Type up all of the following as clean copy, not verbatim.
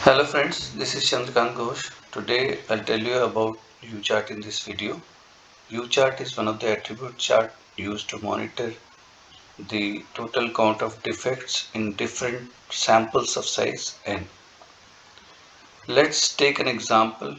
Hello friends, this is Chandrakant Ghosh. Today I'll tell you about U-Chart in this video. U-Chart is one of the attribute chart used to monitor the total count of defects in different samples of size n. Let's take an example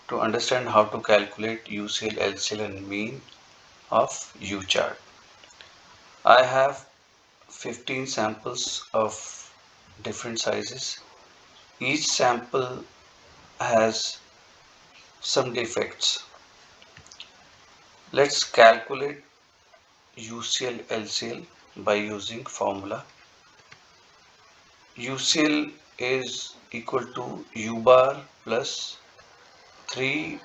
to understand how to calculate UCL, LCL and mean of U-Chart. I have 15 samples of different sizes. Each sample has some defects. Let's calculate UCL LCL by using formula. UCL is equal to U bar plus 3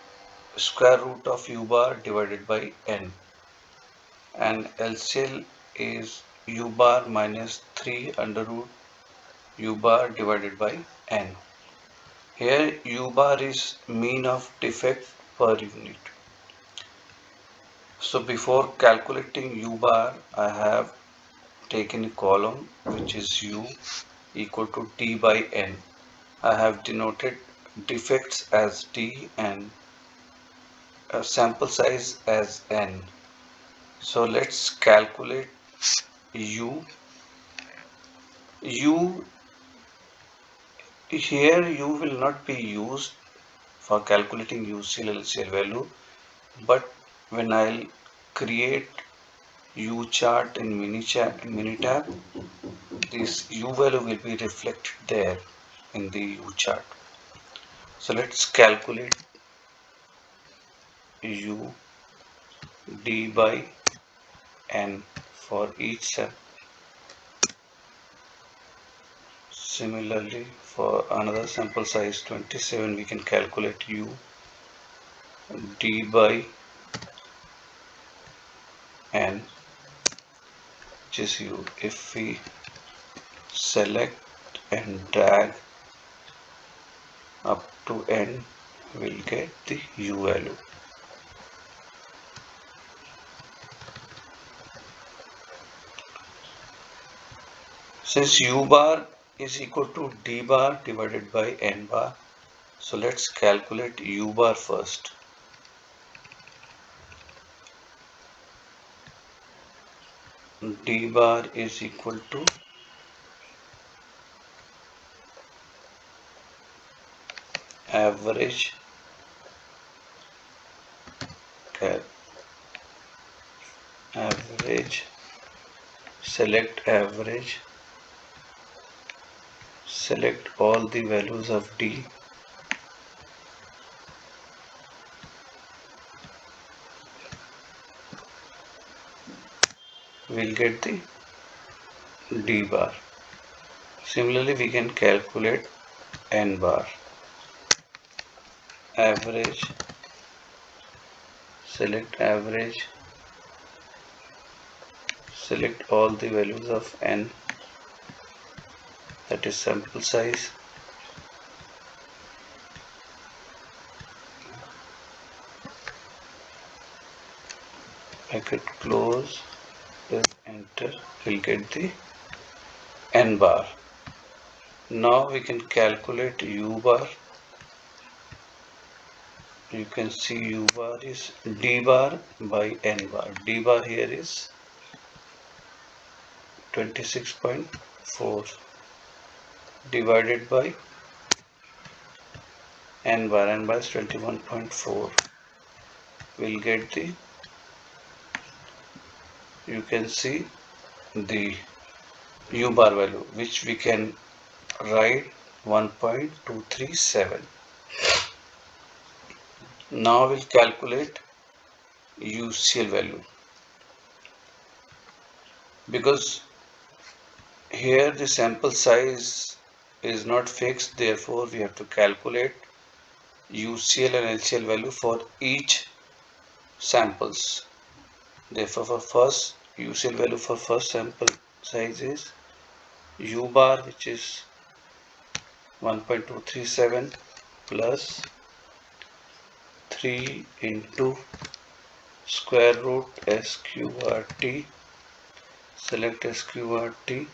square root of U bar divided by N, and LCL is U bar minus 3 under root U bar divided by N. Here U bar is mean of defect per unit. So before calculating U bar, I have taken a column which is U equal to D by N. I have denoted defects as D and sample size as N. So let's calculate U. U here U will not be used for calculating UCL LCL value, but when I'll create U chart in Minitab, this U value will be reflected there in the U chart. So let's calculate U D by N for each cell. Similarly, for another sample size 27, we can calculate U D by N, which is U. If we select and drag up to N, we'll get the U value. Since U bar is equal to D bar divided by N bar, so let's calculate U bar first. D bar is equal to average select average, select all the values of D, we'll get the D bar. Similarly, we can calculate N bar. Average, select average, select all the values of N, that is sample size. Bracket close, press enter, we'll get the N bar. Now we can calculate U bar. You can see U bar is D bar by N bar. D bar here is 26.4 divided by N bar. N bar is 21.4. We'll get the, you can see the U bar value, which we can write 1.237. Now we'll calculate UCL value. Because here the sample size is not fixed, therefore we have to calculate UCL and LCL value for each samples. Therefore, for first UCL value for first sample size is U bar, which is 1.237 plus 3 into square root SQRT, select SQRT,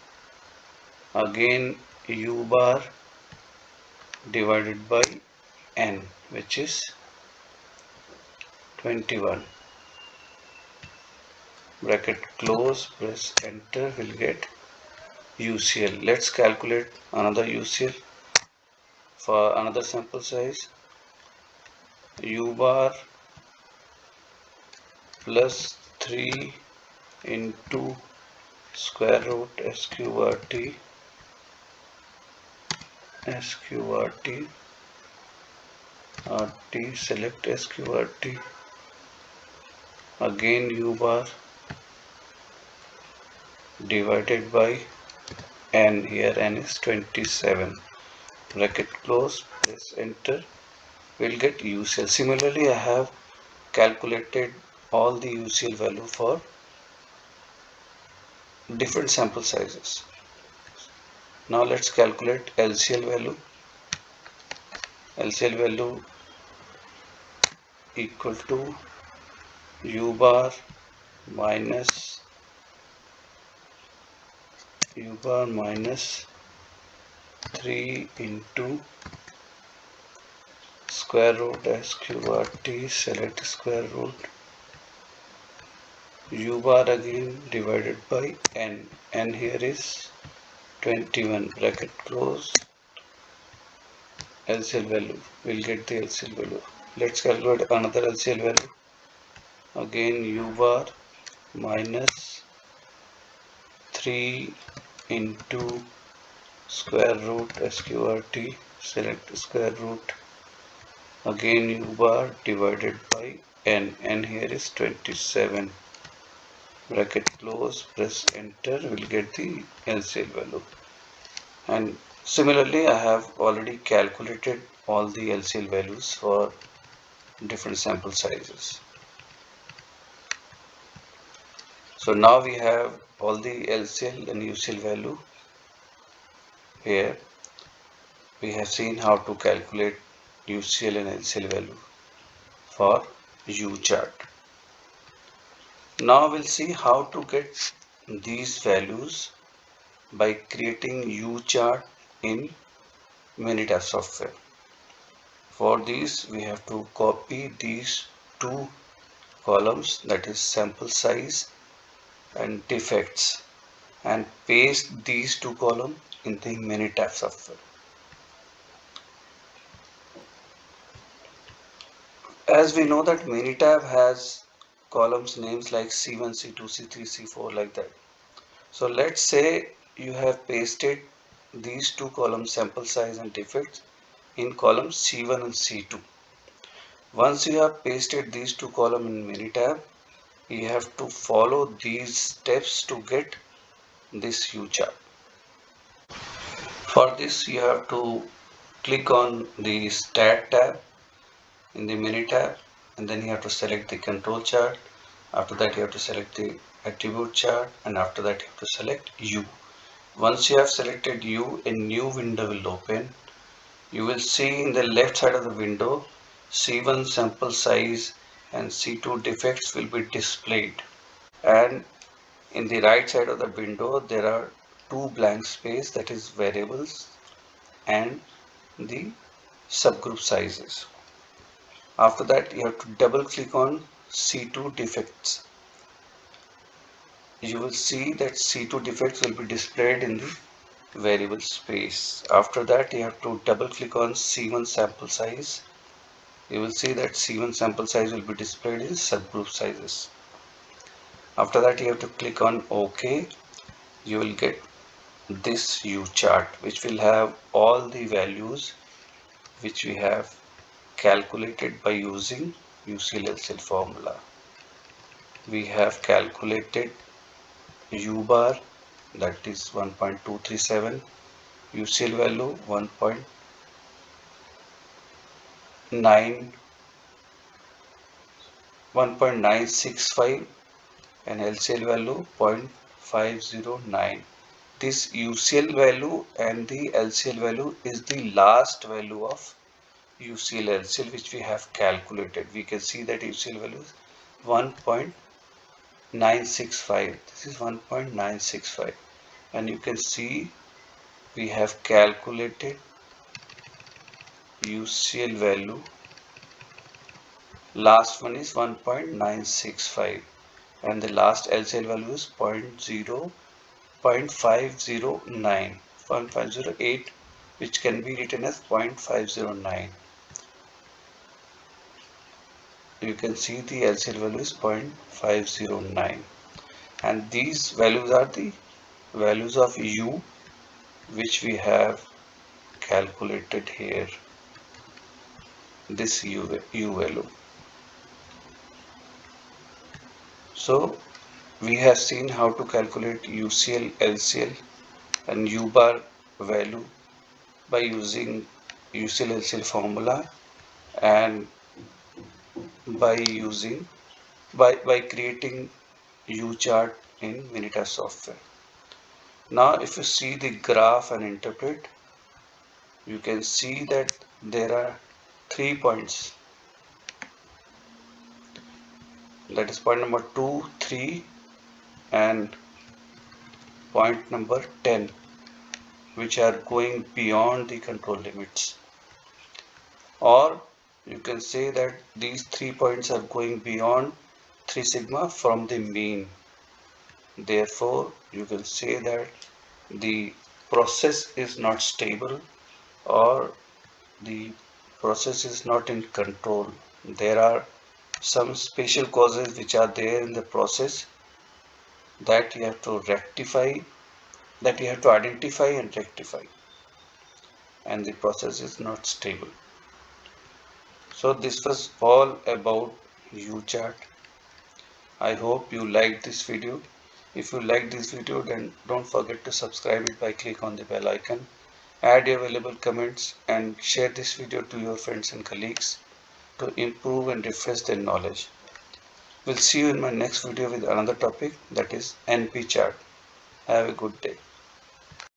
again U bar divided by N, which is 21. Bracket close, press enter, will get UCL. Let's calculate another UCL for another sample size. U bar plus 3 into square root sqrt rt, select sqrt, again U bar divided by N, here N is 27, bracket close, press enter, we'll get UCL. Similarly, I have calculated all the UCL value for different sample sizes. Now let's calculate LCL value. LCL value equal to U bar minus 3 into square root sqrt, select square root, U bar again divided by N. N here is 21, bracket close, LCL value, we'll get the LCL value. Let's calculate another LCL value. Again U bar minus 3 into square root sqrt, select square root, again U bar divided by N. N here is 27, bracket close, press enter, we'll get the LCL value. And similarly, I have already calculated all the LCL values for different sample sizes. So now we have all the LCL and UCL value. Here we have seen how to calculate UCL and LCL value for U-chart. Now we'll see how to get these values by creating U-chart in Minitab software. For these we have to copy these two columns, that is sample size and defects, and paste these two columns in the Minitab software. As we know that Minitab has columns names like C1, C2, C3, C4 like that. So let's say you have pasted these two columns, sample size and defects, in columns C1 and C2. Once you have pasted these two columns in Minitab, you have to follow these steps to get this U-chart. For this you have to click on the Stat tab in the Minitab, and then you have to select the control chart. After that you have to select the attribute chart, and after that you have to select U. Once you have selected U, a new window will open. You will see in the left side of the window C1 sample size and C2 defects will be displayed, and in the right side of the window there are two blank space, that is variables and the subgroup sizes. After that you have to double click on C2 defects. You will see that C2 defects will be displayed in the variable space. After that you have to double click on C1 sample size. You will see that C1 sample size will be displayed in subgroup sizes. After that you have to click on OK. You will get this U chart, which will have all the values which we have calculated by using UCL LSL formula. We have calculated U bar, that is 1.237, UCL value 1.965, and LCL value 0.509. This UCL value and the LCL value is the last value of UCL LCL which we have calculated. We can see that UCL value is 1.965. This is 1.965, and you can see we have calculated UCL value. Last one is 1.965 and the last LCL value is 0.508, which can be written as 0.509. You can see the LCL value is 0.509, and these values are the values of U which we have calculated here, this U value. So we have seen how to calculate UCL, LCL and U bar value by using UCL LCL formula and by creating U-Chart in Minita software. Now if you see the graph and interpret, you can see that there are 3 points. That is point number 2, 3 and point number 10, which are going beyond the control limits. Or you can say that these 3 points are going beyond 3 sigma from the mean. Therefore, you can say that the process is not stable or the process is not in control. There are some special causes which are there in the process that you have to rectify, that you have to identify and rectify, and the process is not stable. So this was all about U-Chart. I hope you liked this video. If you like this video, then don't forget to subscribe it by click on the bell icon. Add your valuable comments and share this video to your friends and colleagues to improve and refresh their knowledge. We'll see you in my next video with another topic, that is NP chart. Have a good day.